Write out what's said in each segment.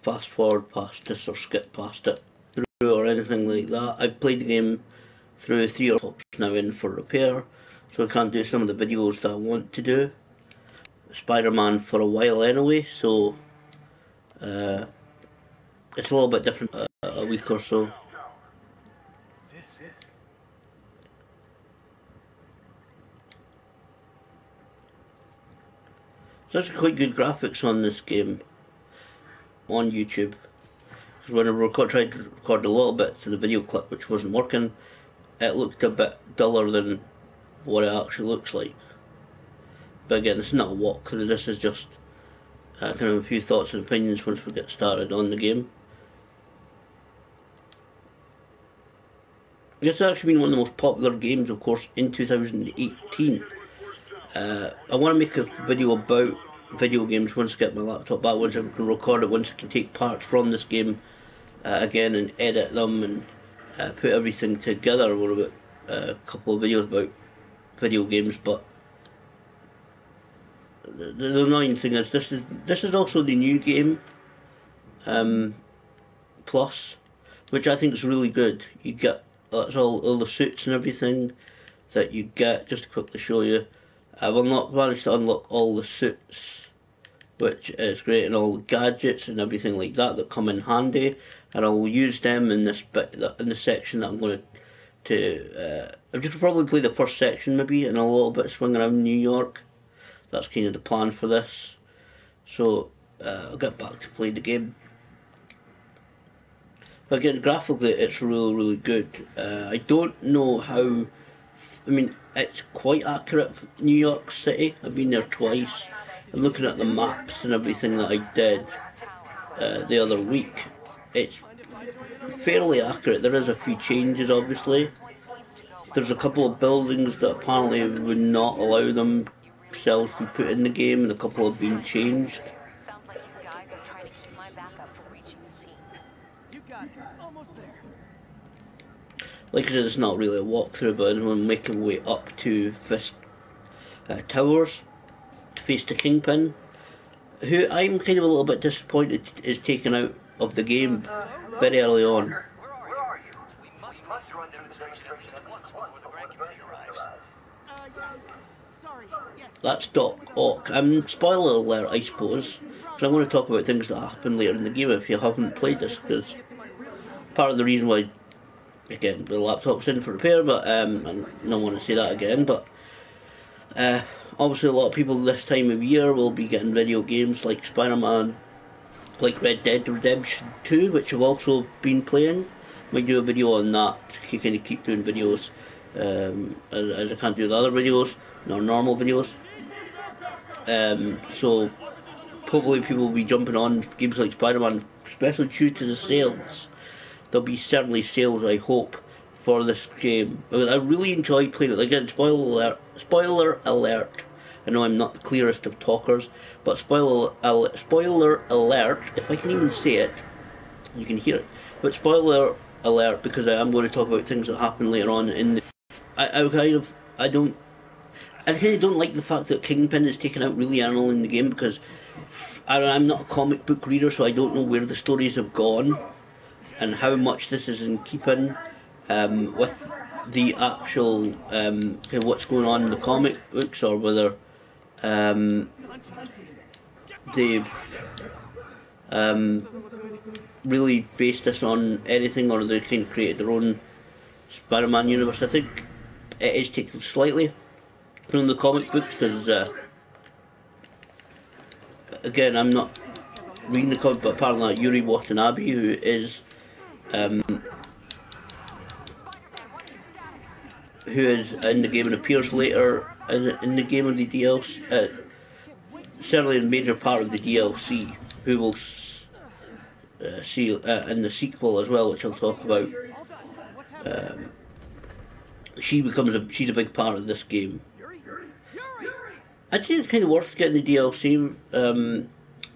fast forward past this or skip past it through or anything like that. I've played the game through 3 or 4 laptops now in for repair, so I can't do some of the videos that I want to do. Spider-Man for a while anyway, so it's a little bit different a week or so. There's actually quite good graphics on this game on YouTube. Because when I tried to record a little bit to the video clip which wasn't working, it looked a bit duller than what it actually looks like. But again, this is not a walkthrough, this is just kind of a few thoughts and opinions once we get started on the game. This has actually been one of the most popular games, of course, in 2018. I want to make a video about video games once I get my laptop back, once I can record it, once I can take parts from this game again and edit them and put everything together. We're about a couple of videos about video games, but the annoying thing is this is also the new game plus, which I think is really good. You get that's all the suits and everything that you get. Just to quickly show you, I will not manage to unlock all the suits, which is great, and all the gadgets and everything like that come in handy, and I will use them in this bit, in the section that I'm going to I've just probably play the first section maybe, and a little bit swing around New York. That's kind of the plan for this. So I'll get back to play the game. But again, graphically it's really good. I don't know how, I mean, it's quite accurate, New York City. I've been there twice. And looking at the maps and everything that I did the other week, it's fairly accurate. There is a few changes, obviously. There's a couple of buildings that apparently would not allow themselves to be put in the game, and a couple have been changed. Like I said, it's not really a walkthrough, but I'm making my way up to this towers to face the Kingpin, who I'm kind of a little bit disappointed is taken out of the game very early on. That's Doc Ock. Spoiler alert, I suppose, because I'm going to talk about things that happen later in the game if you haven't played this, because part of the reason why, again, the laptop's in for repair, but I don't want to say that again, but obviously a lot of people this time of year will be getting video games like Spider-Man, like Red Dead Redemption 2, which I've also been playing. Might do a video on that to kind of keep doing videos, as I can't do the other videos, nor normal videos. So probably people will be jumping on games like Spider-Man, especially due to the sales. There'll be certainly sales, I hope, for this game. I really enjoy playing it. Again, spoiler alert. I know I'm not the clearest of talkers, but spoiler alert, if I can even say it, you can hear it. But spoiler alert, because I am going to talk about things that happen later on in the... I kind of don't like the fact that Kingpin is taken out really early in the game, because I'm not a comic book reader, so I don't know where the stories have gone and how much this is in keeping with the actual kind of what's going on in the comic books, or whether they've really based this on anything, or they kind of created their own Spider-Man universe. I think it is taken slightly from the comic books, because again, I'm not reading the comic, but apparently Yuri Watanabe, who is in the game and appears later in the game of the DLC, certainly a major part of the DLC, who will see in the sequel as well, which I'll talk about. She's a big part of this game. I'd say it's kind of worth getting the DLC.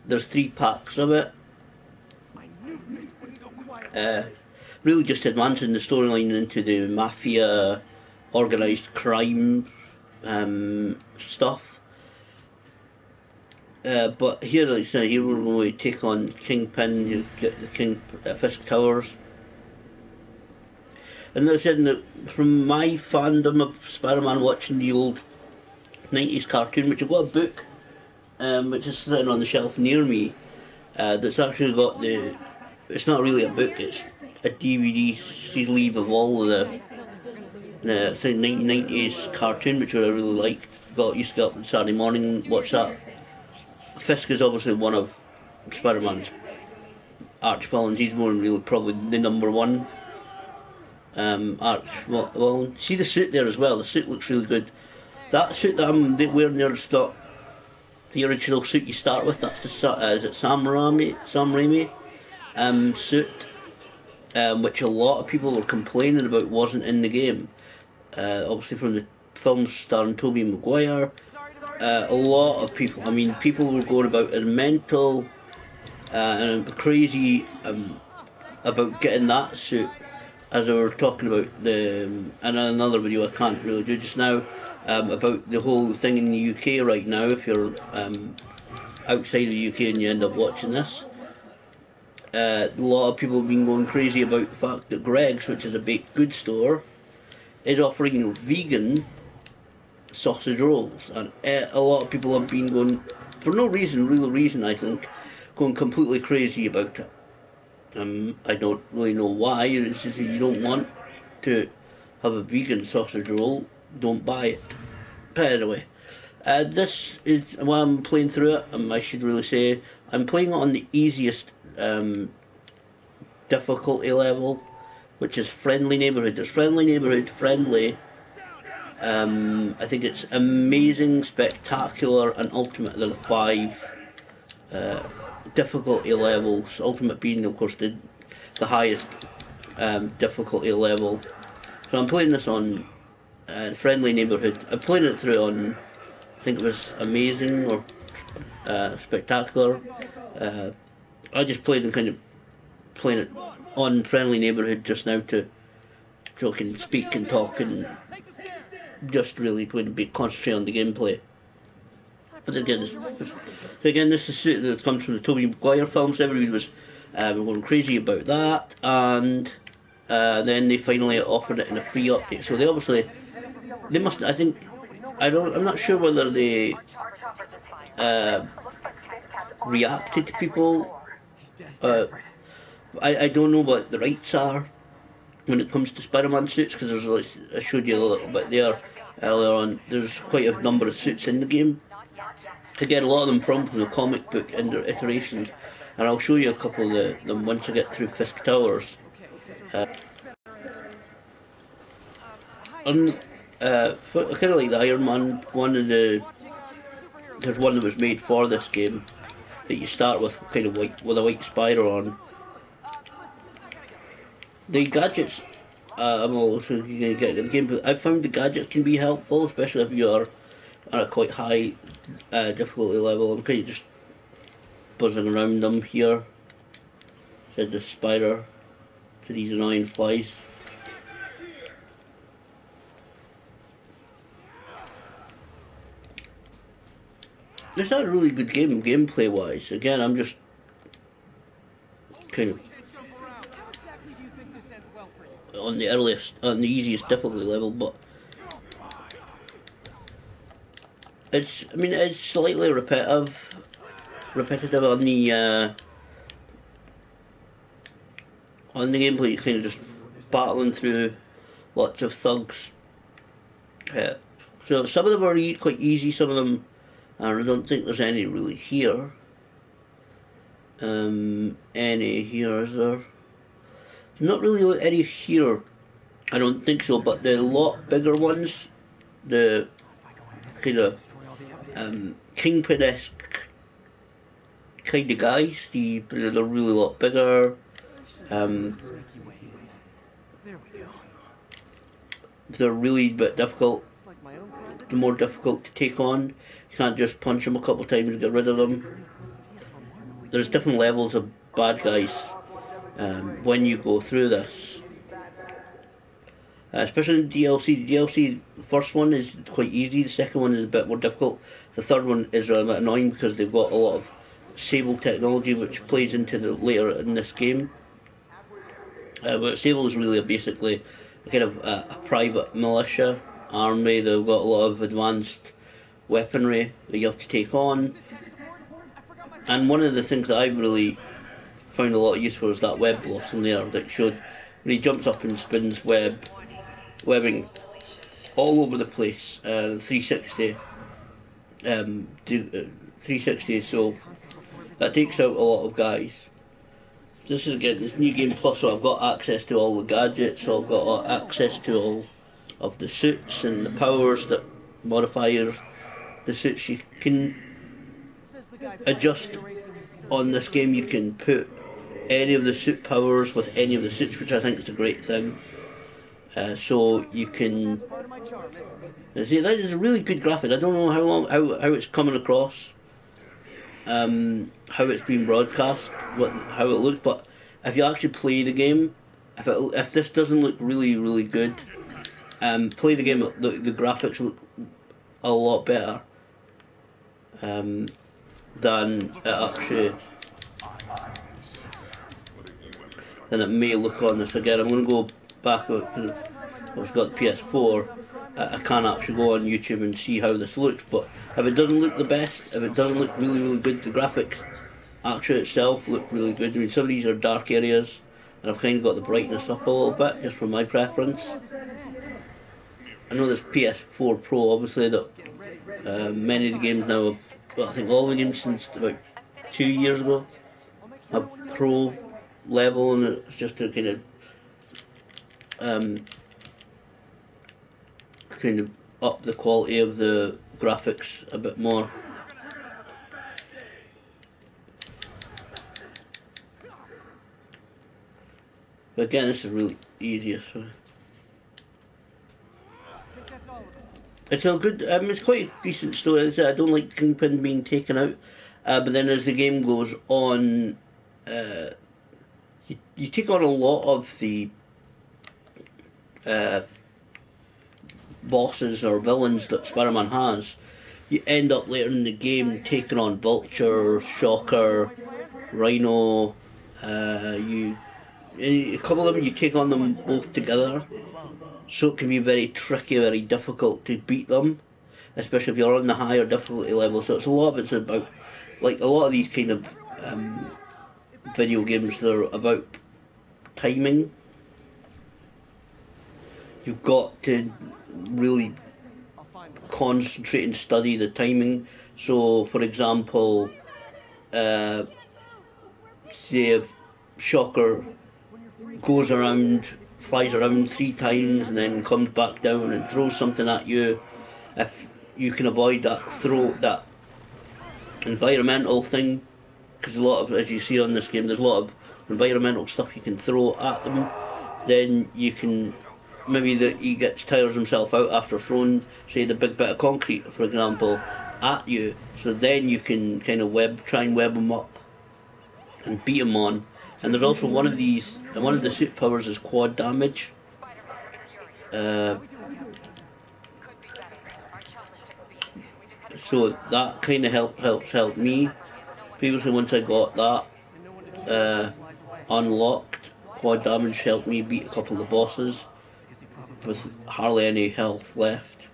There's 3 packs of it. Really just advancing the storyline into the mafia, organised crime stuff. But here, like I said, here we're going to take on Kingpin. You get the Fisk Towers. And like I said, from my fandom of Spider-Man, watching the old 90s cartoon, which I've got a book, which is sitting on the shelf near me, that's actually got the. It's not really a book; it's a DVD sleeve of all of the 1990s cartoon, which I really liked. Used to get up on Saturday morning and watch that. Fisk is obviously one of Spider-Man's arch villains. He's more really probably the number one arch villain. See the suit there as well. The suit looks really good. That suit that I'm wearing there is not the original suit you start with. That's the is it Sam Raimi suit, which a lot of people were complaining about wasn't in the game. Obviously from the films starring Tobey Maguire, a lot of people, I mean, people were going about as mental and crazy about getting that suit, as I were talking about in another video I can't really do just now, about the whole thing in the UK right now. If you're outside the UK and you end up watching this, a lot of people have been going crazy about the fact that Greggs, which is a baked goods store, is offering vegan sausage rolls, and a lot of people have been going, for no real reason I think, going completely crazy about it. I don't really know why. It's just if you don't want to have a vegan sausage roll, don't buy it. But anyway, this is while I'm playing through it. I should really say I'm playing it on the easiest difficulty level, which is Friendly Neighborhood. There's Friendly Neighborhood, Friendly. I think it's Amazing, Spectacular, and Ultimate. They're the 5 difficulty levels. Ultimate being, of course, the highest difficulty level. So I'm playing this on Friendly Neighborhood. I'm playing it through on, I think it was Amazing or Spectacular. I just played and kind of playing it on Friendly Neighborhood just now so I can speak and talk and just really going to be concentrating on the gameplay. But again, this is suit that comes from the Tobey Maguire films. Everybody was going crazy about that, and then they finally offered it in a free update. So they must. I think I'm not sure whether they reacted to people. I don't know what the rights are when it comes to Spider-Man suits, because there's, like I showed you a little bit there earlier on, there's quite a number of suits in the game. Again, a lot of them from the comic book iterations, and I'll show you a couple of them once I get through Fisk Towers. Kind of like the Iron Man, there's one that was made for this game that you start with kind of with a white spider on. The gadgets, I'm also going to get in the game, but I found the gadgets can be helpful, especially if you are at a quite high difficulty level. I'm kind of just buzzing around them here. Said the spider to these annoying flies. It's not a really good game gameplay wise. Again, I'm just kind of on the easiest difficulty level, but it's slightly repetitive on the gameplay. You're kind of just battling through lots of thugs. So some of them are quite easy, some of them, I don't think there's any really here. Any here, is there? Not really any here, I don't think so, but the lot bigger ones, the kind of Kingpin-esque kind of guys, they're really a lot bigger. They're really a bit difficult. They're more difficult to take on. You can't just punch them a couple of times and get rid of them. There's different levels of bad guys when you go through this. especially the DLC. The DLC, the first one is quite easy, the second one is a bit more difficult. The third one is a bit annoying because they've got a lot of Sable technology which plays into the later in this game. But Sable is really basically kind of a private militia army. They've got a lot of advanced weaponry that you have to take on. And one of the things that I really found a lot of use for is that web blossom there that showed when he jumps up and spins webbing all over the place, 360, 360. So that takes out a lot of guys. This is again this new game plus, so I've got access to all the gadgets. So I've got access to all of the suits and the powers that modify the suits. You can adjust on this game. You can put any of the suit powers with any of the suits, which I think is a great thing. So you can see that is a really good graphic. I don't know how it's coming across, how it's being broadcast, how it looks. But if you actually play the game, if this doesn't look really good, play the game. The graphics look a lot better than it actually than it may look on this. Again, I'm going to go back because I've got the PS4. I can't actually go on YouTube and see how this looks, but if it doesn't look the best, if it doesn't look really good, the graphics actually itself look really good. I mean, some of these are dark areas, and I've kind of got the brightness up a little bit, just for my preference. I know there's PS4 Pro, obviously, that many of the games now, well, I think all the games since about 2 years ago have Pro level, and it's just to kind of up the quality of the graphics a bit more. But again, this is really easy. So it's a good. It's quite a decent story. I don't like Kingpin being taken out, but then as the game goes on, you take on a lot of the bosses or villains that Spider-Man has. You end up later in the game taking on Vulture, Shocker, Rhino. A couple of them, you take on them both together, so it can be very tricky, very difficult to beat them, especially if you're on the higher difficulty level. So it's a lot of it's about, like a lot of these kind of video games, they're about timing. You've got to really concentrate and study the timing. So, for example, say if Shocker flies around 3 times and then comes back down and throws something at you, if you can avoid that environmental thing, because a lot of, as you see on this game, there's a lot of environmental stuff you can throw at them, then you can, maybe he tires himself out after throwing, say, the big bit of concrete, for example, at you, so then you can kind of try and web him up and beat him on. And there's also one of the suit powers is quad damage. So that kind of helped me. Previously, once I got that unlocked, quad damage helped me beat a couple of the bosses with hardly any health left.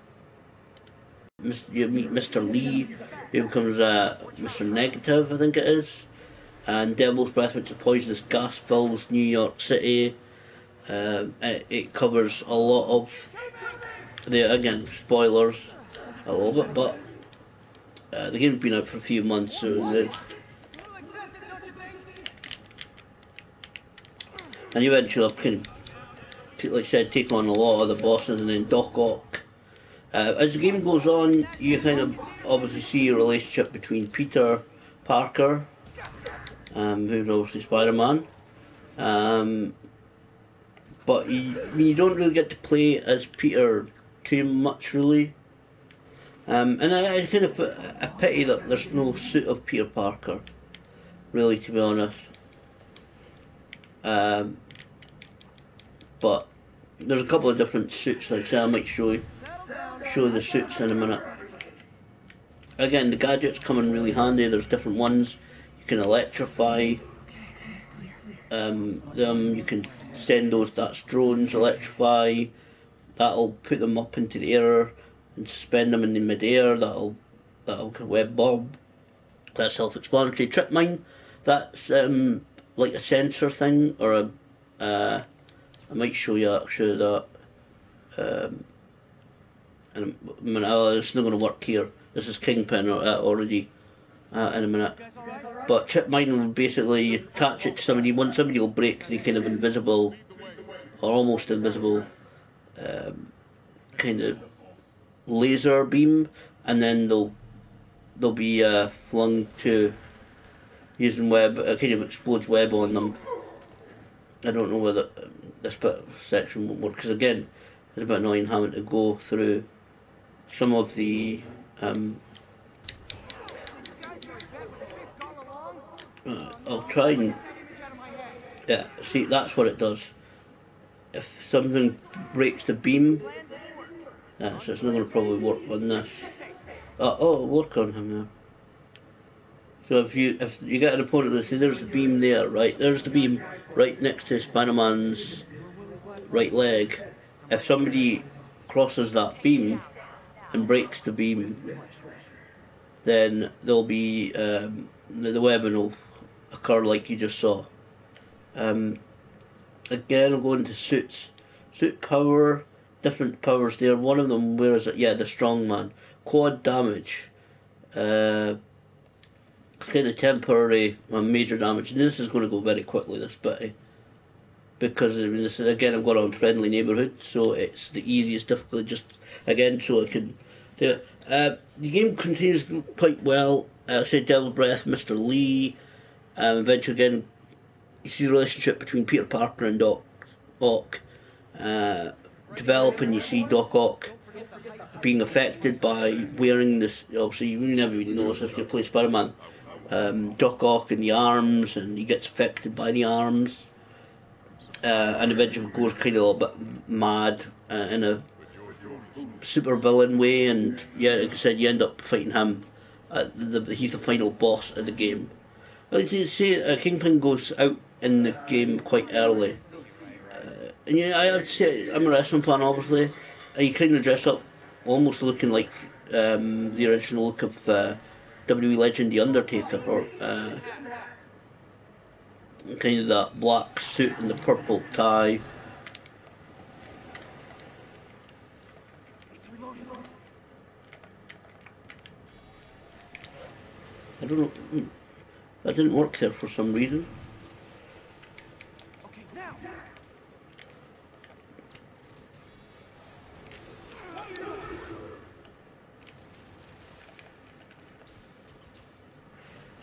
You meet Mr. Lee, who becomes Mr. Negative, I think it is. And Devil's Breath, which is poisonous gas, fills New York City. It covers a lot of again, spoilers, a little bit, but the game's been out for a few months, so and you eventually can, like I said, take on a lot of the bosses, and then Doc Ock. As the game goes on, you kind of obviously see a relationship between Peter Parker, who's obviously Spider-Man, but you don't really get to play as Peter too much, really. And I kind of a pity that there's no suit of Peter Parker, really, to be honest. But there's a couple of different suits. Like I say, I might show the suits in a minute. Again, the gadgets come in really handy. There's different ones. You can electrify them. You can send those. That's drones. Electrify. That'll put them up into the air and suspend them in the mid-air. That'll web bomb. That's self-explanatory. Trip mine. That's like a sensor thing, or a. I might show you actually that. And it's not going to work here. This is Kingpin already in a minute. But trip mine will basically attach it to somebody. Once somebody will break the kind of invisible, or almost invisible, kind of laser beam, and then they'll be flung to using web. A kind of explodes web on them. I don't know whether this section won't work, because again, it's a bit annoying having to go through some of the I'll try and see, that's what it does. If something breaks the beam, so it's not going to probably work on this. It'll work on him now. So if you get an opponent that says there's the beam there, right? There's the beam right next to Spider-Man's right leg. If somebody crosses that beam and breaks the beam, then there'll be the webbing will occur like you just saw. Again, I'll go into suits. Suit power, different powers there. One of them, where is it? Yeah, the strongman. Quad damage. Kind of temporary major damage. And this is going to go very quickly, this bit. Because this is, again, I've got on friendly neighbourhood, so it's the easiest difficulty, just again, so I can do it. The game continues quite well. I say Devil's Breath, Mr. Lee. Eventually, again, you see the relationship between Peter Parker and Doc Ock developing. You see Doc Ock being affected by wearing this. Obviously, you never really know this if you play Spider-Man. Doc Ock in the arms, and he gets affected by the arms. And eventually goes kind of a little bit mad in a super villain way, and yeah, like I said, you end up fighting him. He's the final boss of the game. Like you say, Kingpin goes out in the game quite early. And yeah, I would say I'm a wrestling fan, obviously. You kind of dress up almost looking like the original look of WWE legend The Undertaker, or kind of that black suit and the purple tie. I don't know. That didn't work there for some reason.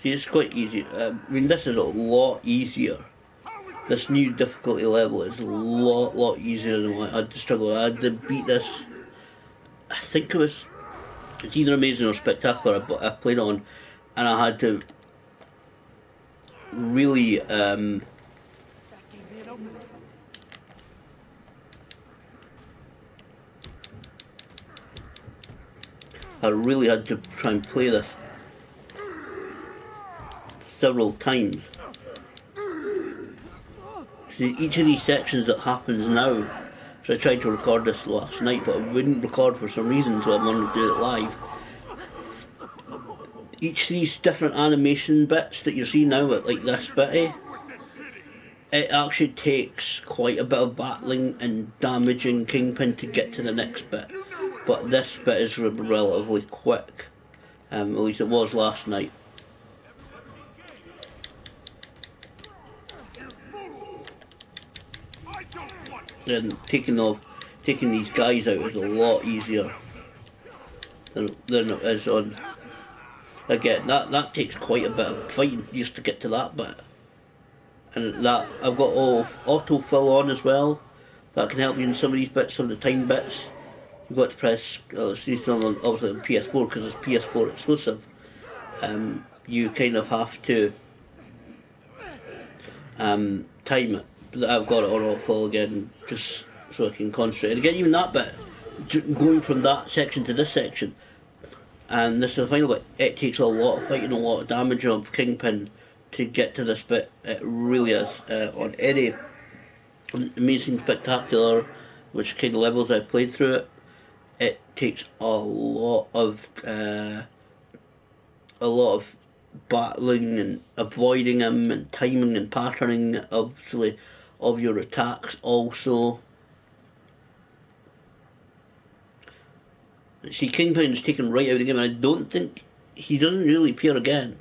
See, it's quite easy. I mean, this is a lot easier. This new difficulty level is a lot easier than what I had to struggle. I had to beat this. I think it's either amazing or spectacular. But I played on, and I had to really had to try and play this several times. See, each of these sections that happens now, so I tried to record this last night, but I wouldn't record for some reason, so I wanted to do it live. Each of these different animation bits that you see now at like this bit, it actually takes quite a bit of battling and damaging Kingpin to get to the next bit, but this bit is relatively quick. At least it was last night. And taking these guys out is a lot easier than it is on. Again, that takes quite a bit of fighting just to get to that bit. And that I've got autofill on as well. That can help you in some of these bits, some of the time bits. You've got to press. See some obviously on PS4 because it's PS4 exclusive. You kind of have to time it. But I've got it on autofill again. Just so I can concentrate. And again, even that bit, going from that section to this section, and this is the final bit, it takes a lot of fighting, a lot of damage of Kingpin to get to this bit. It really is. On any amazing, spectacular, which kind of levels I've played through it, it takes a lot of battling and avoiding him and timing and patterning, obviously, of your attacks also. See, Kingpin is taken right out of the game, and I don't think he doesn't really appear again.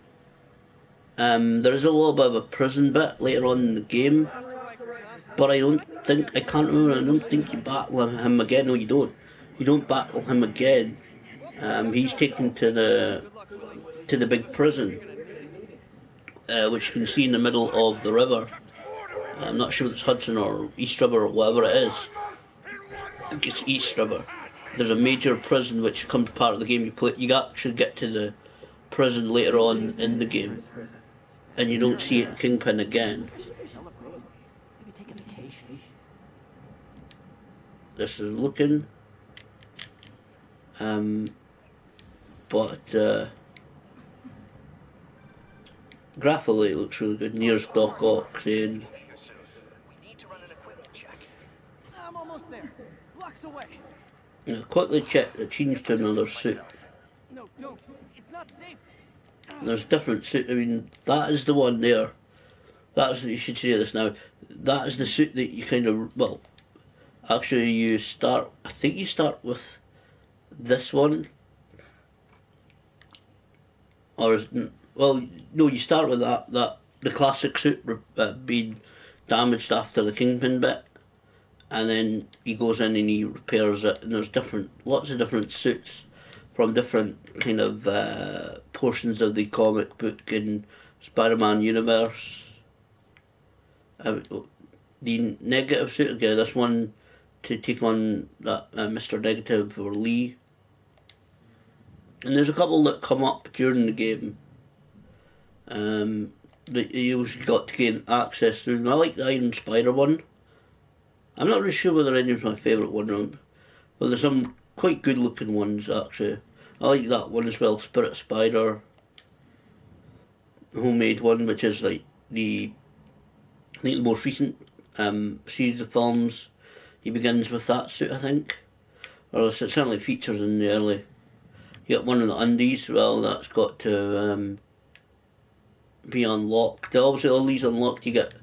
There is a little bit of a prison bit later on in the game, but I can't remember, I don't think you battle him again. No, you don't. You don't battle him again. He's taken to the big prison, which you can see in the middle of the river. I'm not sure if it's Hudson or East River or whatever it is. I think it's East River. There's a major prison which becomes part of the game. You actually get to the prison later on in the game, and you don't see it Kingpin again. This is looking, but graphically it looks really good. Near's Doc Ock saying, I'm almost there. Blocks away. Quickly check the change to another suit. No, don't. It's not safe. There's different suit. I mean, that is the one there. You should say this now. That is the suit that you kind of, well, actually you start, I think you start with this one. Or, well, no, you start with the classic suit being damaged after the Kingpin bit. And then he goes in and he repairs it, and there's lots of different suits from different kind of portions of the comic book and Spider-Man universe. The negative suit, again, this one to take on that Mr. Negative or Lee. And there's a couple that come up during the game that you got to gain access to. And I like the Iron Spider one. I'm not really sure whether any of my favourite one, but there's some quite good looking ones actually. I like that one as well, Spirit Spider, homemade one, which is like the most recent series of films. He begins with that suit, I think, or it certainly features in the early. You got one of the undies, well, that's got to be unlocked. Obviously, all these unlocked, you get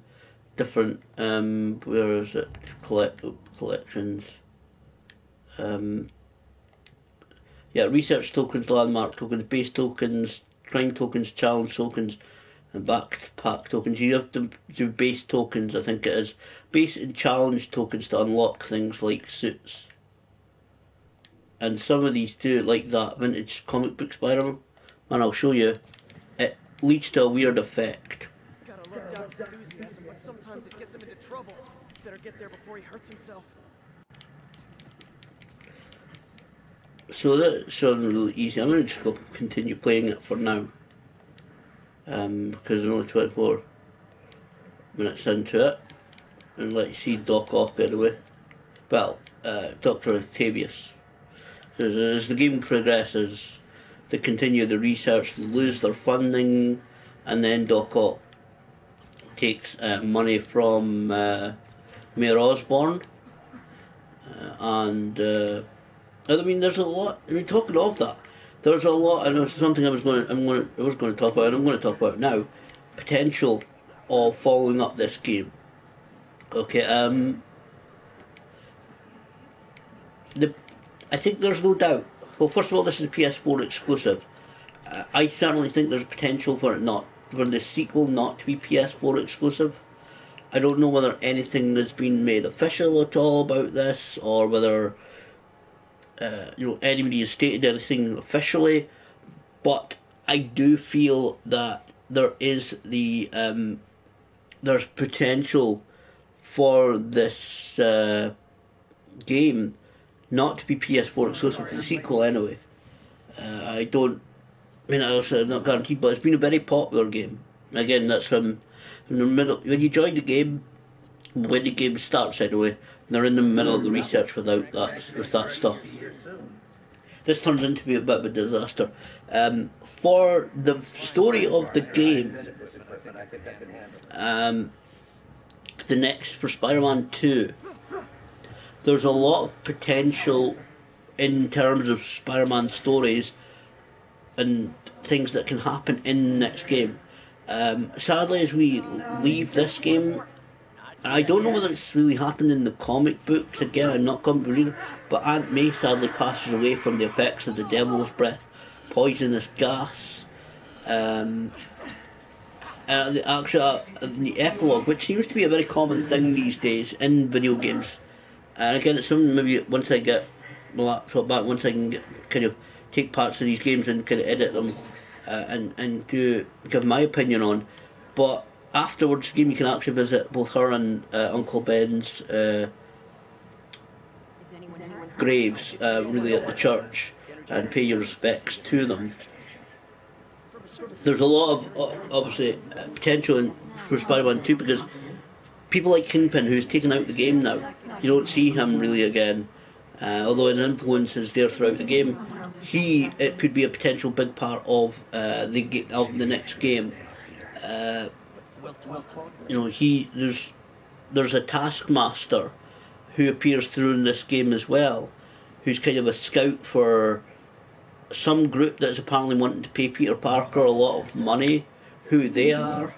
different, where is it, collections, yeah, research tokens, landmark tokens, base tokens, crime tokens, challenge tokens, and backpack tokens. You have to do base tokens, I think it is, base and challenge tokens to unlock things like suits. And some of these do it like that vintage comic book Spider-Man, and I'll show you, it leads to a weird effect. Gotta love Doc's enthusiasm, but sometimes it gets him into trouble. Better get there before he hurts himself. So that's really easy. I'm going to just go continue playing it for now, because there's only 24 minutes into it, and let's see Doc Ock anyway. Well, Dr. Octavius. As the game progresses, they continue the research, they lose their funding, and then Doc Ock takes money from Mayor Osborn, and I mean, there's a lot. I mean, talking of that, there's a lot, and it's something I was going to talk about, and I'm going to talk about now. Potential of following up this game. Okay, I think there's no doubt. Well, first of all, this is a PS4 exclusive. I certainly think there's potential for the sequel not to be PS4 exclusive. I don't know whether anything has been made official at all about this, or whether anybody has stated anything officially. But I do feel that there is there's potential for this game not to be PS4 exclusive for the sequel anyway. I'm not guaranteed, but it's been a very popular game. Again, that's from the middle, when you join the game, when the game starts anyway, They're in the middle of the research with that stuff. This turns into be a bit of a disaster. For the story of the game, the next for Spider-Man 2, there's a lot of potential in terms of Spider-Man stories and things that can happen in the next game. Sadly, as we leave this game, I don't know whether it's really happened in the comic books. Again, I'm not going to read it, but Aunt May sadly passes away from the effects of the Devil's Breath poisonous gas. The epilogue, which seems to be a very common thing these days in video games, and again, it's something maybe once I get my laptop back, once I can kind of take parts of these games and kind of edit them and give my opinion on. But afterwards, the game you can actually visit both her and Uncle Ben's graves, really at the church, and pay your respects to them. There's a lot of obviously potential for Spider-Man 2 because people like Kingpin, who's taken out the game now, you don't see him really again. Although his influence is there throughout the game, it could be a potential big part of the next game. There's a Taskmaster who appears through in this game as well, who's kind of a scout for some group that's apparently wanting to pay Peter Parker a lot of money. Who they are,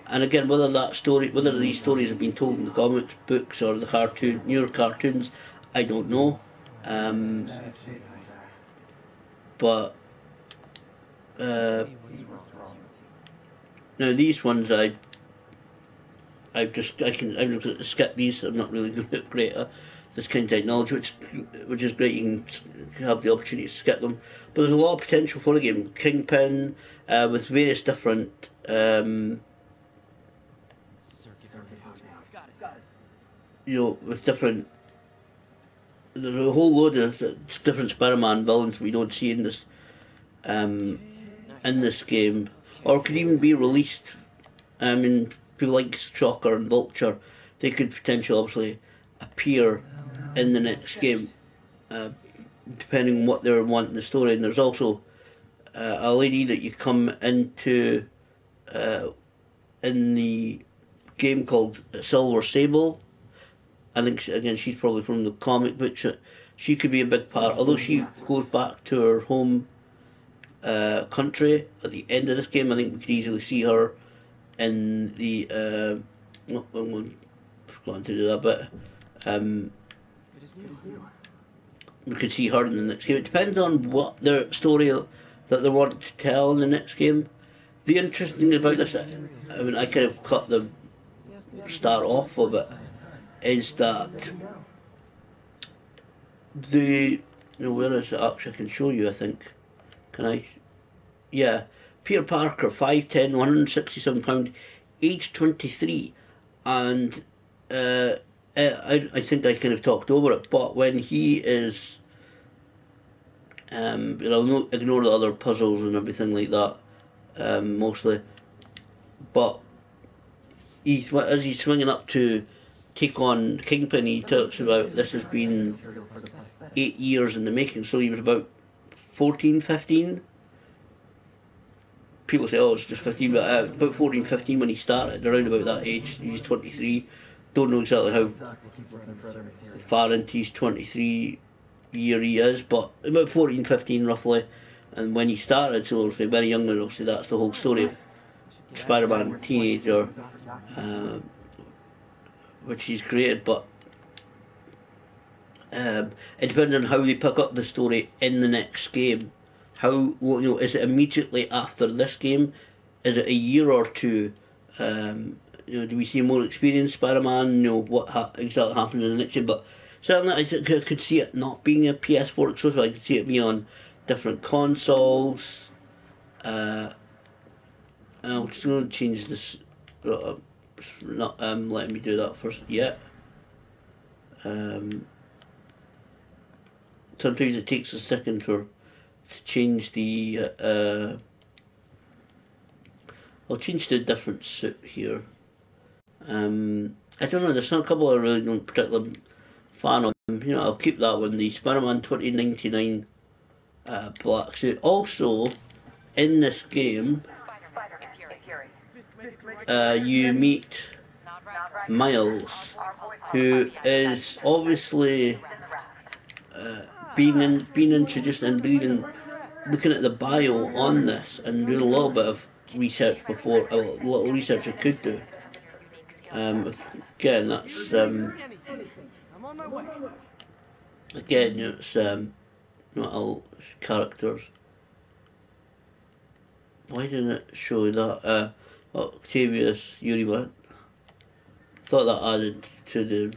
and again, whether these stories have been told in the comics books or the newer cartoons, I don't know. But now these ones I'm just going to skip these. I'm not really great at this kind of technology, which is great. You can have the opportunity to skip them, but there's a lot of potential for the game. Kingpin with various different with different. There's a whole load of different Spider-Man villains we don't see in this game, or could even be released. I mean, people like Shocker and Vulture, they could potentially obviously appear in the next game, depending on what they're wanting the story. And there's also a lady that you come into in the game called Silver Sable. I think, again, she's probably from the comic books. She could be a big part, although she goes back to her home country at the end of this game. I think we could easily see her in the... I'm going to do that, but we could see her in the next game. It depends on what their story that they want to tell in the next game. The interesting thing about this, I mean, I kind of cut the start off of it, is that where is it actually? I can show you, I think. Can I? Yeah. Peter Parker, 5'10", 167 pounds, age 23, and I think I kind of talked over it, but when he is ignore the other puzzles and everything like that, mostly, but as he's swinging up to take on Kingpin, he talks about this has been 8 years in the making, so he was about 14, 15. People say, oh, it's just 15, but about 14, 15 when he started, around about that age. He's 23. Don't know exactly how far into his 23 year he is, but about 14, 15 roughly. And when he started, so obviously very young, and obviously that's the whole story of Spider-Man teenager, which he's created. But it depends on how they pick up the story in the next game. How, is it immediately after this game? Is it a year or two? Do we see more experienced Spider-Man? What exactly happens in the next game? But certainly I could see it not being a PS4 exclusive. I could see it being on different consoles. I'm just going to change this. Not letting me do that first yet. Sometimes it takes a second to change the. I'll change to a different suit here. I don't know. There's a couple I really don't particularly fan of him. I'll keep that one. The Spider-Man 2099 black suit. Also, in this game, you meet Miles, who is obviously being introduced and looking at the bio on this and doing a little bit of research before, a little research I could do. Again, that's I'm on my way. again, it's not all characters. Why didn't it show that? Octavius Uriba. Thought that added to the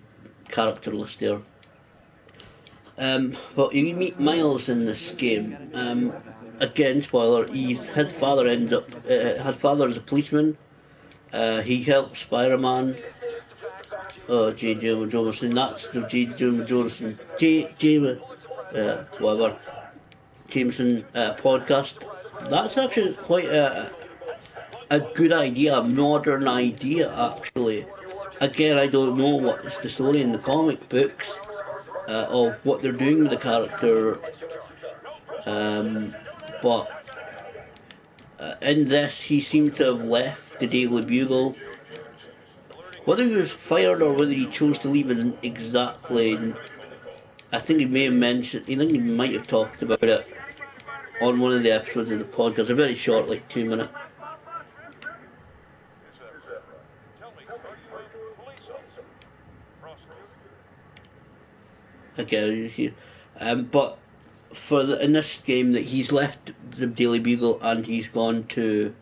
character list there. But you meet Miles in this game. Again, spoiler. His father ends up. His father is a policeman. He helps Spider-Man. Oh, J. Jonah Jameson. That's the J. Jonah Jameson. Whatever. Jameson podcast. That's actually quite a good idea, a modern idea actually. Again, I don't know what's the story in the comic books of what they're doing with the character, but in this he seemed to have left the Daily Bugle. Whether he was fired or whether he chose to leave it exactly, I think he may have mentioned, I think he might have talked about it on one of the episodes of the podcast, a very short, like 2 minute. Okay, but in this game that he's left the Daily Bugle and he's gone to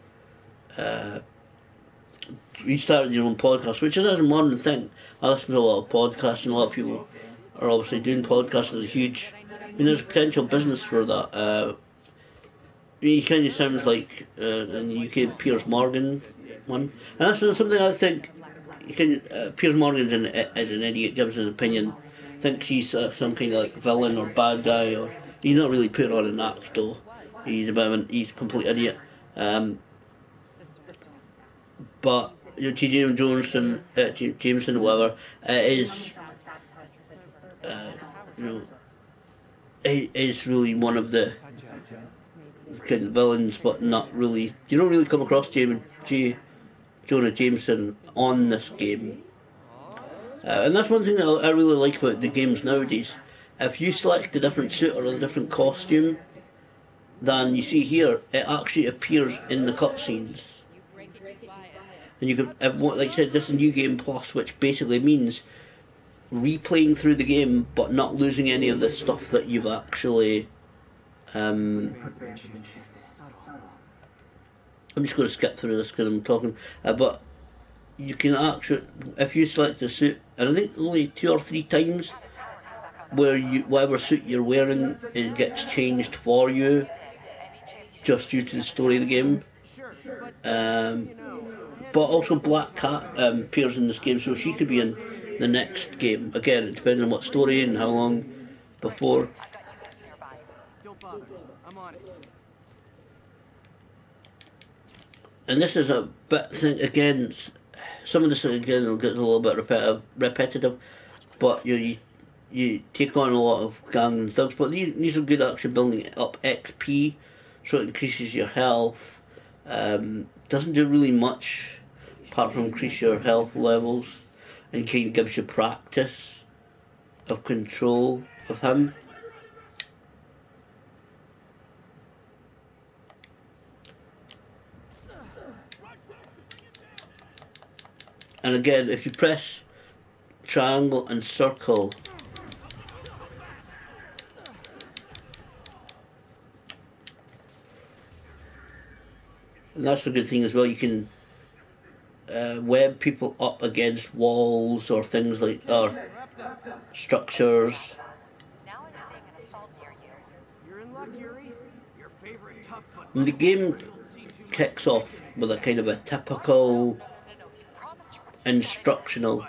he started his own podcast, which is a modern thing. I listen to a lot of podcasts, and a lot of people are obviously doing podcasts. There's a huge, there's potential business for that. He kind of sounds like in the UK Piers Morgan one, and that's something I think. Piers Morgan is an idiot, gives his opinion, thinks he's some kind of like villain or bad guy, or he's not really putting on an act though. He's he's a complete idiot. But T.J. Jameson, whatever, is is really one of the kind of villains, but not really. You don't really come across Jonah Jameson on this game, and that's one thing that I really like about the games nowadays. If you select a different suit or a different costume than you see here, it actually appears in the cutscenes. And you can, like I said, this is New Game Plus, which basically means replaying through the game, but not losing any of the stuff that you've actually. I'm just going to skip through this because I'm talking, but you can actually, if you select a suit, and I think only 2 or 3 times, where whatever suit you're wearing, it gets changed for you, just due to the story of the game. But also Black Cat appears in this game, so she could be in the next game. Again, it depends on what story and how long before. And this is a bit thing again. Some of this again will get a little bit repetitive, but you take on a lot of gang and thugs. But these are good at actually building up XP, so it increases your health. Doesn't do really much apart from increase your health levels, and kind of gives you practice of control of him. And again, if you press triangle and circle, and that's a good thing as well, you can web people up against walls or things like or structures. And the game kicks off with a kind of a typical instructional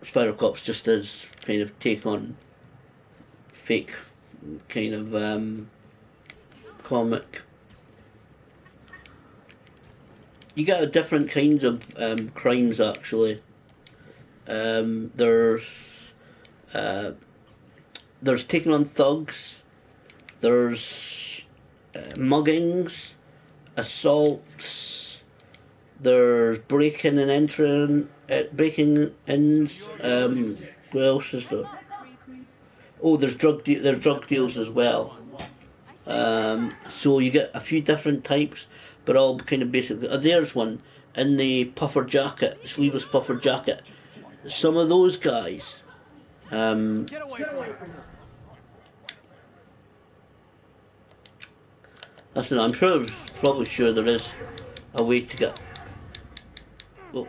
Spider Cops just as kind of take on fake kind of comic. you get different kinds of crimes actually. There's taking on thugs. There's muggings, assaults. There's breaking and entering, breaking ins. What else is there? Oh, there's drug deals as well. So you get a few different types, but all kind of basically. There's one in the puffer jacket, sleeveless puffer jacket. Some of those guys. Get away from me. Listen, I'm sure, probably sure there is a way to get. Oh,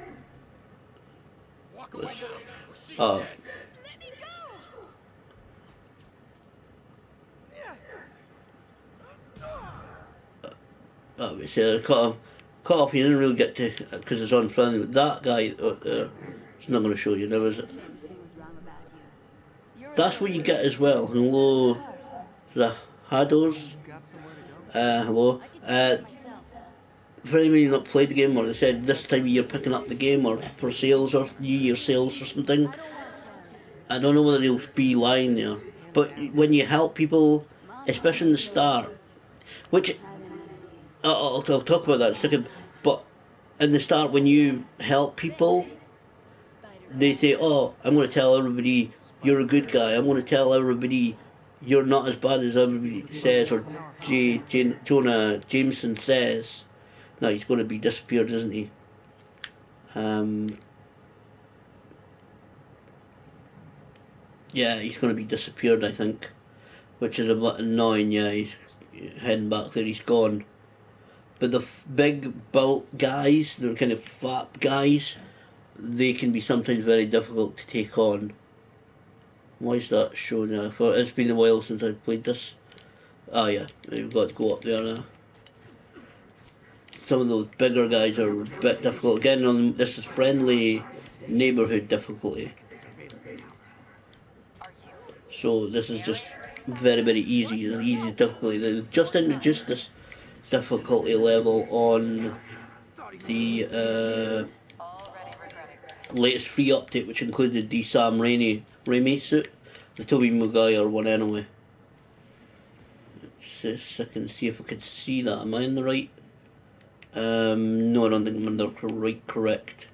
Walk away now. or she's oh, dead. Let me go! it's cut off. You didn't really get to because it's on friendly. But that guy, it's not going to show you now, is it? Something was wrong about you. You're That's what you get as well. Hello, the Hados. Hello. I could do it myself. For anybody who's not played the game, or they said this time of year picking up the game, or for sales, or New Year sales, or something. I don't want charity. I don't know whether they'll be lying there. But when you help people, especially in the start, which I'll talk about that in a second. But in the start, when you help people, they say, "Oh, I'm going to tell everybody you're a good guy. I'm going to tell everybody you're not as bad as everybody says," or Jonah Jameson says. No, he's going to be disappeared, isn't he? Yeah, he's going to be disappeared, I think, which is a bit annoying. Yeah, he's heading back there. He's gone. But the big bulk guys, they're kind of fat guys, they can be sometimes very difficult to take on. Why is that shown now? For it's been a while since I've played this. Oh yeah, we've got to go up there now. Some of those bigger guys are a bit difficult. Again, this is friendly neighbourhood difficulty. So this is just very, very easy. Easy difficulty. They've just introduced this difficulty level on the latest free update, which included the Sam Raimi suit, the Tobey Maguire one anyway. Just a second, see if I can see that. Am I in the right? No, I don't think I'm in the correct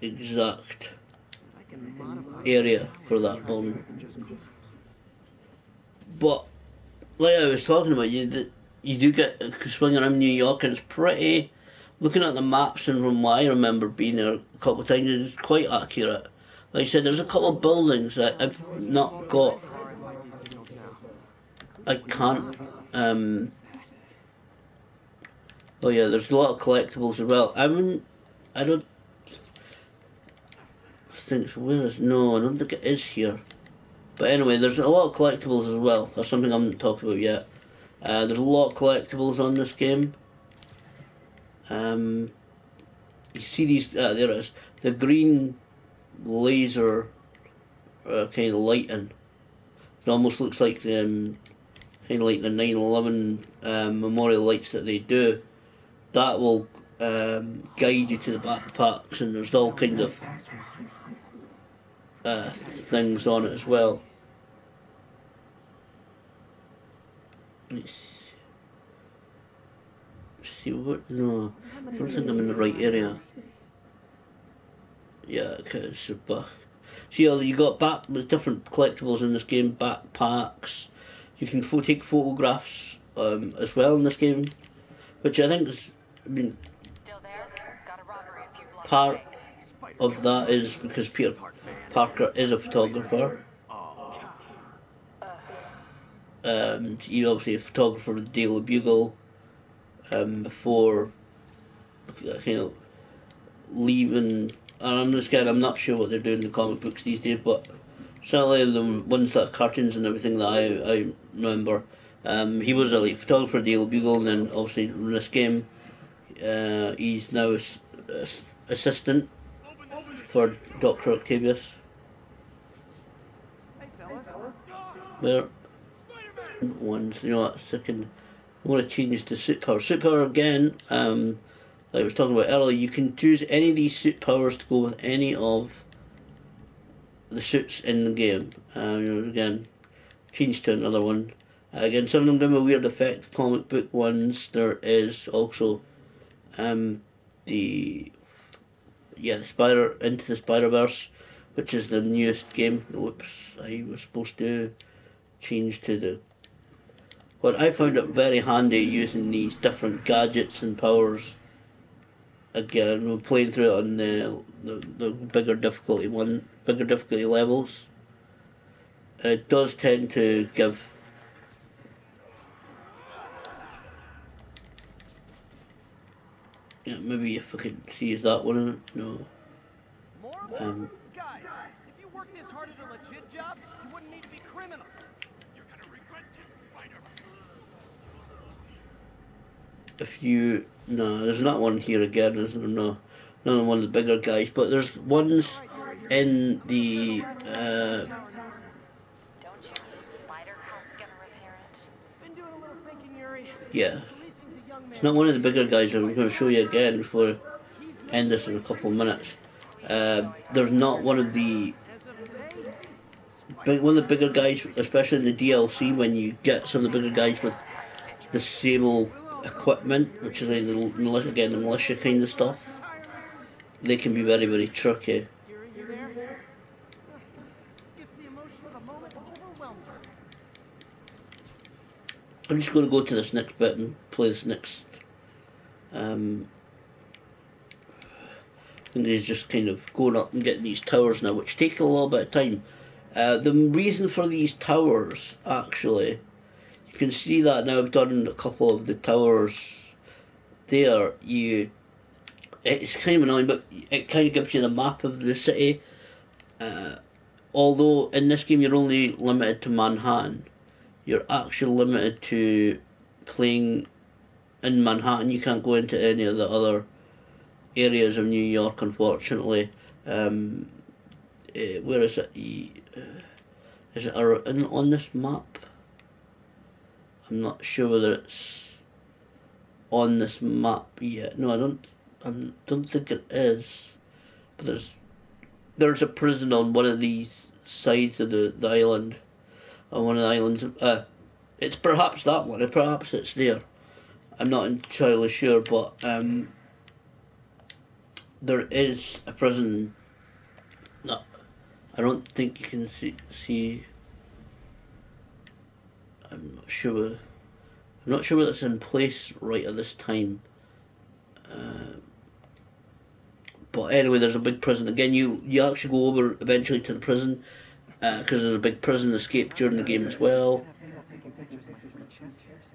exact area for that building. But like I was talking about, you do get swinging around New York, and it's pretty. Looking at the maps and from what I remember being there a couple of times, it's quite accurate. Like I said, there's a couple of buildings that I've not got. I can't. Oh yeah, there's a lot of collectibles as well. I don't think no, I don't think it is here. But anyway, there's a lot of collectibles as well. That's something I haven't talked about yet. There's a lot of collectibles on this game. You see these? There it is. The green laser kind of lighting. It almost looks like the kind of like the 9/11 memorial lights that they do. That will guide you to the backpacks, and there's all kinds of things on it as well. Let's see what. No, I don't think I'm in the right area. Yeah, because see, you got there's different collectibles in this game. Backpacks. You can take photographs as well in this game, which I think is. I mean, part of that is because Peter Parker is a photographer. He's obviously a photographer of the Daily Bugle before kind of leaving. And I'm not sure what they're doing in the comic books these days, but certainly the ones that are cartoons and everything that I remember. He was a photographer of the Daily Bugle, and then obviously in this game he's now assistant for Dr. Octavius. Where ones, you know what, second, I'm going to change the suit power. Suit power again, like I was talking about earlier, you can choose any of these suit powers to go with any of the suits in the game. Again, change to another one. Again, some of them give a weird effect. Comic book ones. There is also the Spider Into the Spider-Verse, which is the newest game. Whoops, I was supposed to change to the. But I found it very handy using these different gadgets and powers. Again, we're playing through it on the bigger difficulty levels. And it does tend to give. Yeah, maybe if I could see is that one. No. More? Guys, if you worked this hard at a legit job, you wouldn't need to be criminals. You're gonna regret it, Spider. If you no, there's not one here again, is there? No, none of one of the bigger guys, but there's ones in the Don't you need spider help's gonna repair it? Been doing a little thinking, Yuri. yeah. Policing's a young It's man. not one of the bigger guys. I'm going to show you again before I end this in a couple of minutes. There's not one of the one of the bigger guys, especially in the DLC when you get some of the bigger guys with disable equipment, which is like the militia kind of stuff. They can be very, very tricky. Yuri, you there? Guess the emotion of the moment overwhelmed her. I'm just going to go to this next bit and play this next. I think he's just kind of going up and getting these towers now, which take a little bit of time. The reason for these towers, actually, you can see that now I've done a couple of the towers there. It's kind of annoying, but it kind of gives you the map of the city. Although in this game you're only limited to Manhattan, you're actually limited to playing in Manhattan. You can't go into any of the other areas of New York, unfortunately. Where is it? Is it on this map? I'm not sure whether it's on this map yet. No, I don't think it is. But there's a prison on one of these sides of the island. On one of the islands. It's perhaps that one. Perhaps it's there. I'm not entirely sure, but there is a prison that I don't think you can see. I'm not sure whether it's in place right at this time. But anyway, there's a big prison. Again, you actually go over eventually to the prison because there's a big prison escape during the game as well. People taking pictures of my free chest hairs.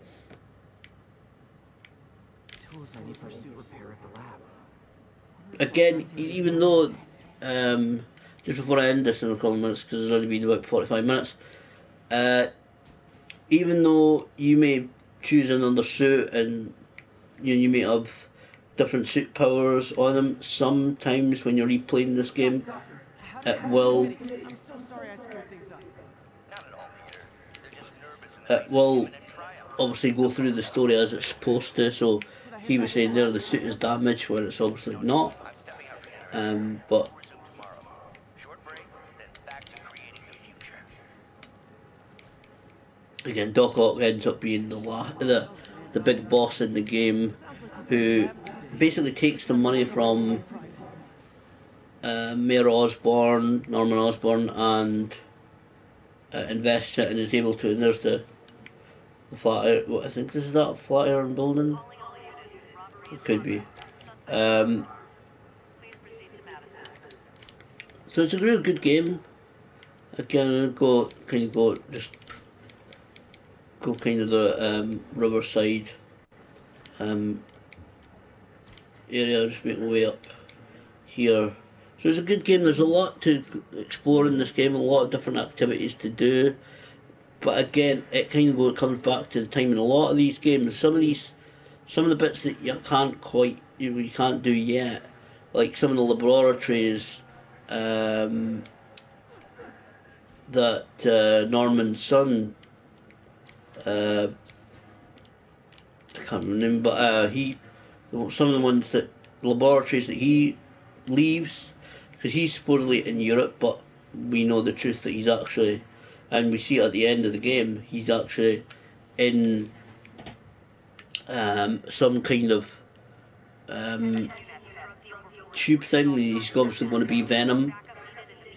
Tools I need for suit repair at the lab. Again, even though just before I end this in a couple of minutes, because it's already been about 45 minutes, even though you may choose another suit and you may have different suit powers on them, sometimes when you're replaying this game, it will I'm so sorry I screwed things up. Not at all, Peter. They're just nervous and it will in a tryout. obviously go through the story as it's supposed to. So he was saying there the suit is damaged when it's obviously not. I'm stepping out, Peter. But Resume tomorrow. Short break, then back to creating the future. again, Doc Ock ends up being the big boss in the game, who basically takes the money from Mayor Osborn, Norman Osborn, and invests it and is able to. And there's the Flatiron. What I think this is that Flatiron building. It could be. So it's a real good game. Again, go kind of the Riverside area, just making my way up here. So it's a good game. There's a lot to explore in this game, a lot of different activities to do. But again, it kind of comes back to the time in a lot of these games. Some of the bits that you can't do yet, like some of the laboratories that Norman's son, I can't remember, but he some of the ones that laboratories that he leaves, because he's supposedly in Europe, but we know the truth that he's actually, and we see at the end of the game, he's actually in some kind of tube thing. He's obviously going to be Venom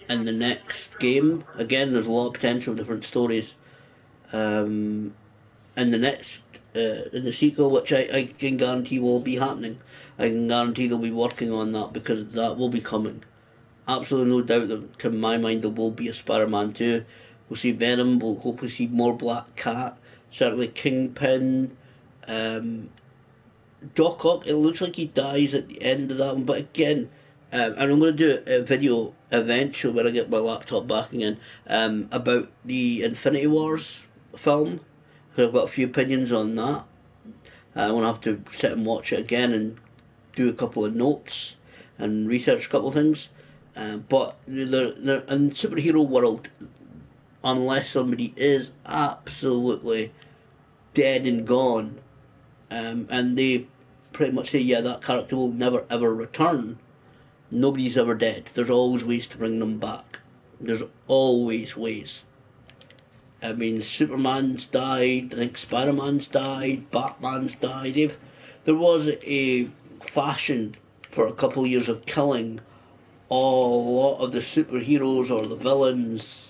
in the next game. Again, there's a lot of potential different stories in the next in the sequel, which I can guarantee will be happening. I can guarantee they'll be working on that, because that will be coming. Absolutely no doubt that, to my mind, there will be a Spider-Man 2. We'll see Venom, we'll hopefully see more Black Cat, certainly Kingpin, Doc Ock. It looks like he dies at the end of that one, but again, and I'm going to do a video eventually when I get my laptop back again, about the Infinity Wars film, because I've got a few opinions on that. I'm going to have to sit and watch it again and do a couple of notes and research a couple of things. But they're in superhero world, unless somebody is absolutely dead and gone, and they pretty much say, yeah, that character will never ever return, nobody's ever dead. There's always ways to bring them back. There's always ways. I mean, Superman's died, I think Spider-Man's died, Batman's died. There was a fashion for a couple of years of killing a lot of the superheroes or the villains.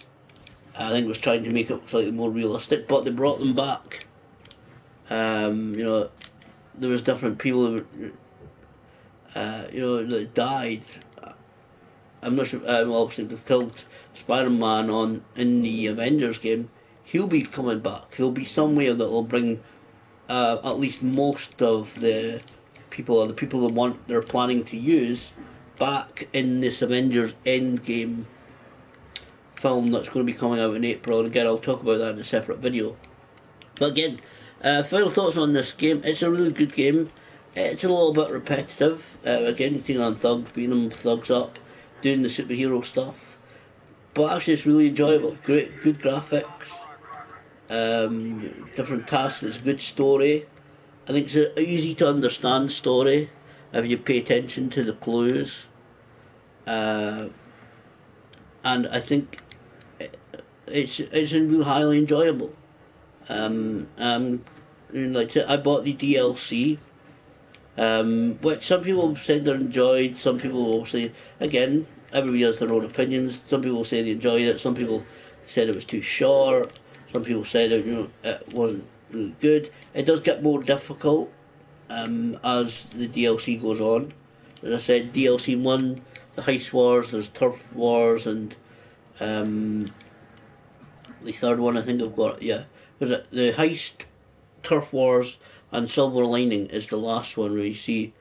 I think it was trying to make it slightly more realistic, but they brought them back. There was different people who, that died. I'm not sure. Obviously, they've killed Spider-Man in the Avengers game. He'll be coming back. There'll be some way that will bring at least most of the people, or the people they're planning to use, back in this Avengers Endgame film that's going to be coming out in April. And again, I'll talk about that in a separate video. But again, final thoughts on this game. It's a really good game. It's a little bit repetitive. Again, you're seeing on thugs, beating them thugs up, doing the superhero stuff. But actually, it's really enjoyable. Great, good graphics. Different tasks. It's a good story. I think it's an easy to understand story if you pay attention to the clues. And I think it's really highly enjoyable. Like I said, I bought the DLC, which some people said they enjoyed. Some people will say, again, everybody has their own opinions. Some people say they enjoyed it. Some people said it was too short. Some people said it wasn't really good. It does get more difficult as the DLC goes on. As I said, DLC 1, the Heist Wars, there's Turf Wars, and the third one I think I've got, yeah. Was it the Heist, Turf Wars, and Silver Lining is the last one where you see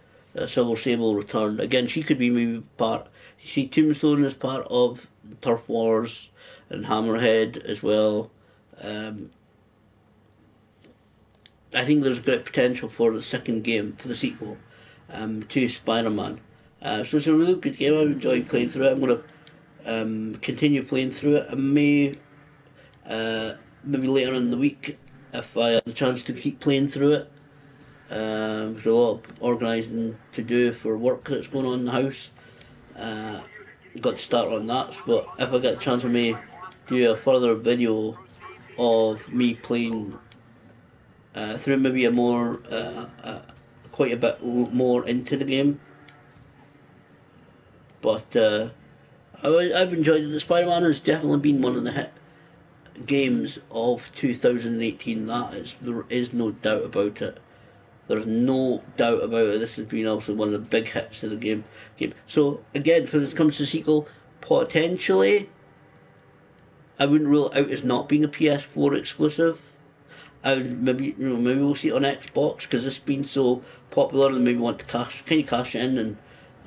Silver Sable return. Again, she could be maybe part. You see Tombstone as part of Turf Wars, and Hammerhead as well. I think there's great potential for the second game, for the sequel to Spider-Man. So it's a really good game. I've enjoyed playing through it. I'm going to continue playing through it. I may, maybe later in the week, if I have the chance to keep playing through it. There's a lot of organising to do for work that's going on in the house. Got to start on that, but if I get the chance, I may do a further video of me playing through maybe a more quite a bit more into the game. But I've enjoyed it. The Spider-Man has definitely been one of the hit games of 2018. There is no doubt about it. There's no doubt about it. This has been obviously one of the big hits of the game. So again, when it comes to the sequel, potentially, I wouldn't rule it out as not being a PS4 exclusive. I would maybe we'll see it on Xbox, because it's been so popular, and maybe want to cash in and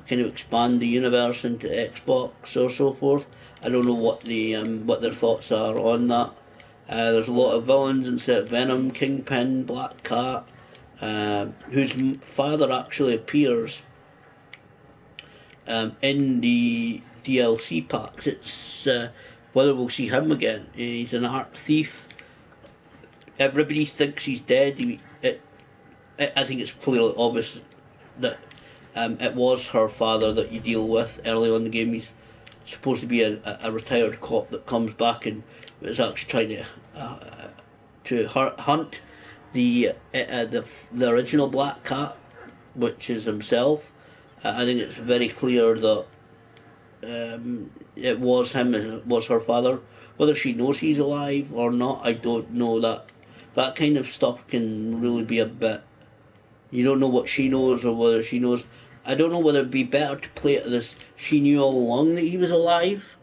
kind of expand the universe into Xbox or so forth. I don't know what their thoughts are on that. There's a lot of villains instead of Venom, Kingpin, Black Cat, whose father actually appears in the DLC packs. It's whether we'll see him again. He's an art thief. Everybody thinks he's dead. I think it's clearly obvious that it was her father that you deal with early on in the game. He's supposed to be a retired cop that comes back and is actually trying to hunt the original Black Cat, which is himself. I think it's very clear that it was him, it was her father. Whether she knows he's alive or not, I don't know. That kind of stuff can really be a bit. You don't know what she knows or whether she knows. I don't know whether it'd be better to play it as she knew all along that he was alive.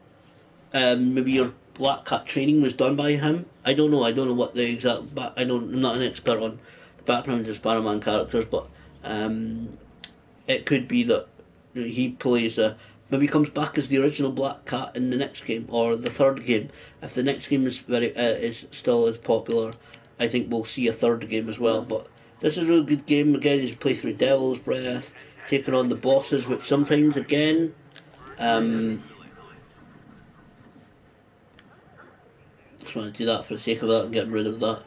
Maybe your Black Cat training was done by him. I don't know. I don't know what the exact. I'm not an expert on the backgrounds of Spider-Man characters, but it could be that he plays maybe comes back as the original Black Cat in the next game or the third game. If the next game is still as popular, I think we'll see a third game as well. But this is a really good game. Again, you play through Devil's Breath, taking on the bosses, which sometimes again. Just want to do that for the sake of that and get rid of that.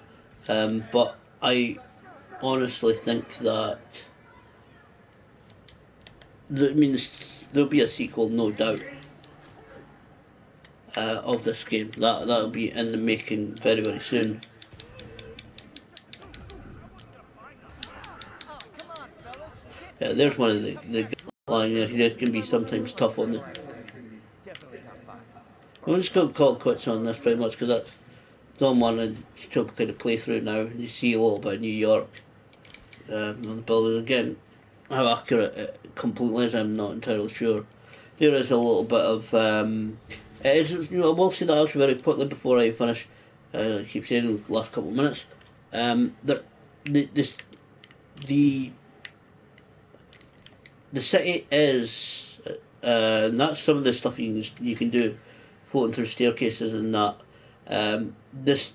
But I honestly think that there'll be a sequel, no doubt, of this game. That'll be in the making very, very soon. Yeah, there's one of the line there. He can be sometimes tough on the. I'm just going to call it quits on this pretty much because that's the one and still kind of play through now. You see a little bit of New York on the building again. How accurate it completely is, I'm not entirely sure. There is a little bit of it is, I will say that actually very quickly before I finish. I keep saying in the last couple of minutes. That the city is that's some of the stuff you can do, floating through staircases and that. This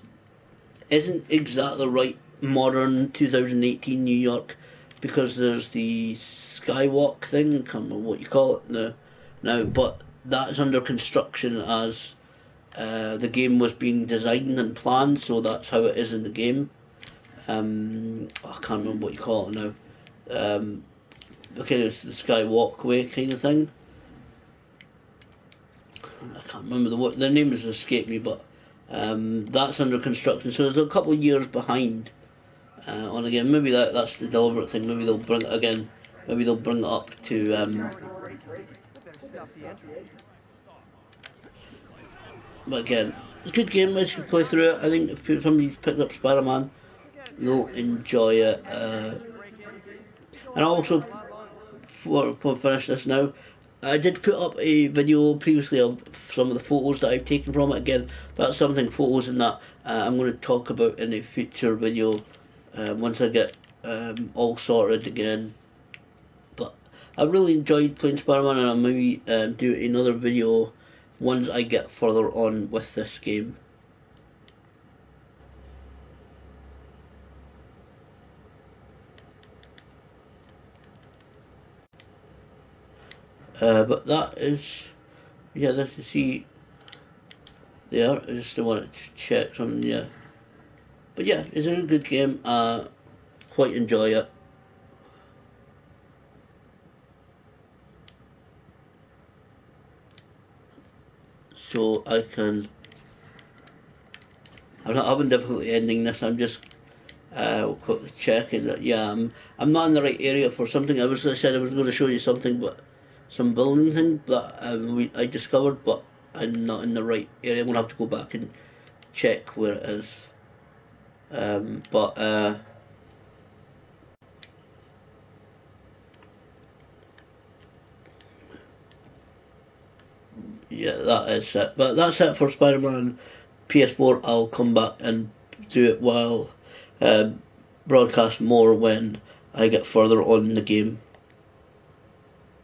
isn't exactly right modern 2018 New York because there's the skywalk thing, I can't remember what you call it now, but that's under construction as the game was being designed and planned, so that's how it is in the game. I can't remember what you call it now. The kind of the skywalkway kind of thing. I can't remember the name has escaped me, but that's under construction, so there's a couple of years behind on again. Maybe that's the deliberate thing. Maybe they'll bring it again. Maybe they'll bring it up to. But again, it's a good game. I should play through it. I think if somebody's picked up Spider-Man, they'll enjoy it. And also, before I finish this now, I did put up a video previously of some of the photos that I've taken from it. Again, that's something, photos and that, I'm going to talk about in a future video once I get all sorted again. But I really enjoyed playing Spider-Man, and I'll maybe do another video once I get further on with this game. But that is, yeah, let's see there. I just want to check something, yeah. But yeah, it's a really good game. Quite enjoy it. So I can. I'm not having difficulty ending this. I'm just quickly checking that. Yeah, I'm not in the right area for something. I said I was going to show you something, but some building thing that I discovered, but I'm not in the right area. I'm gonna have to go back and check where it is. Yeah, that is it. But that's it for Spider-Man PS4. I'll come back and do it while broadcast more when I get further on in the game.